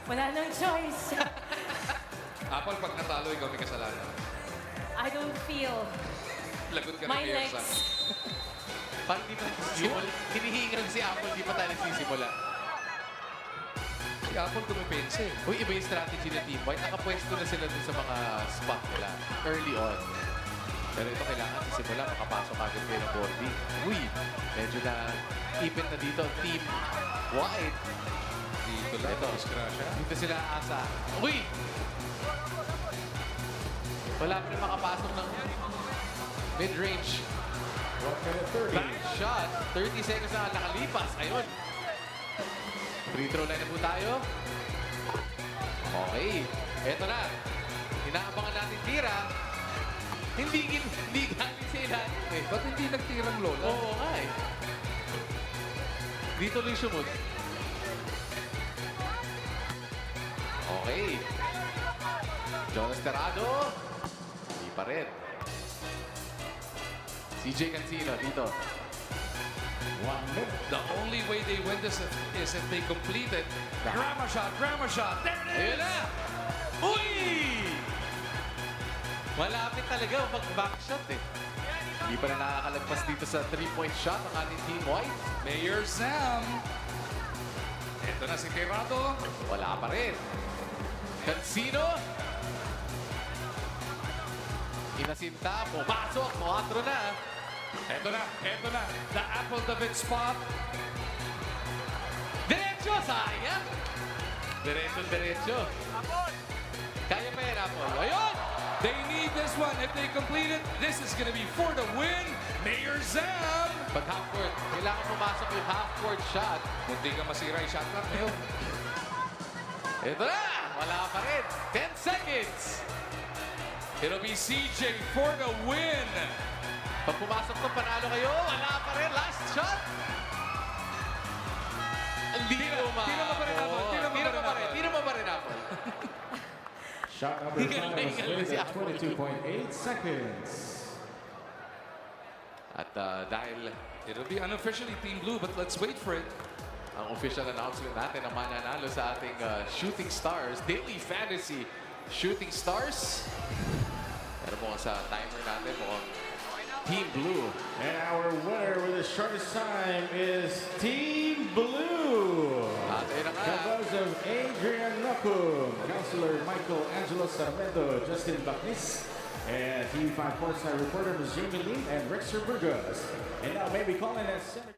Wala nang choice. Apple, pag natalo, ikaw may kasalanan. I don't feel Lagot ka my na Pierce. legs. Parang di pa nagsisimula. Hinihingan si Apple, di pa tayo nagsisimula. Si Apple tumipensa eh. Uy, iba yung strategy ng Team White. Nakapwesto na sila dun sa mga spot nila early on. Pero ito kailangan sisimula, makapasok agad kayo ng boarding. Uy, medyo na ipit na dito ang Team White. Dito lang, Ito. disgrasya. Dito sila asa. Uy! Wala pa rin makapasok ng mid-range. 1 minute 30. Back shot. 30 seconds na nakalipas. Ayun. Free throw line na po tayo. Okay. Eto na. Inaabangan natin tira. Hindi gamit sa ilalim eh. Ba't hindi nagtirang Lola? Oo nga eh. Dito lang sumot. Okay. Jonas Terrado. Hindi pa rin. CJ Cancino dito. 1 minute. The only way they win this is if they completed. Grammar shot. There it is! Ayun na! Uy! Malapit talaga pag backshot eh. Hindi pa na nakakalagpas dito sa 3-point shot ang ating Team White. Mayor Sam. Ito na si Terrado. Wala pa rin. Cancino. Inasinta. Pumasok. 4 na. Ito na. The Apple David spot. Diretso! Sayang! Diretso. Kaya pa yan, Apple. Ayun! They need this one. If they complete it, this is going to be for the win. Mayor Sam. Pag half-court, kailangan pumasok yung half-court shot. Hindi ka masira yung shot clock ngayon. Ito na! Wala pa rin. 10 seconds. It'll be CJ for the win. Pag pumasok to, panalo kayo. Wala pa rin. Last shot. Hindi umabot. Tira mo pa rin, Apple. Tira mo pa rin, Apple. Shot number 5 was made at 22.8 seconds. At dahil It'll be unofficially Team Blue, but let's wait for it. ang official announcement natin ang mananalo sa ating Shooting Stars, Daily Fantasy Shooting Stars. Pero mukhang sa timer natin, mukhang Team Blue. And our winner with the shortest time is Team Blue. At ayun na nga. Composed of Adrian Napum, Counselor Michael Angelo Sarmento, Justin Bacnis, and TV5 Sports reporter Ms. Jamie Lee and Rexer Burgos. And now maybe calling as Senator.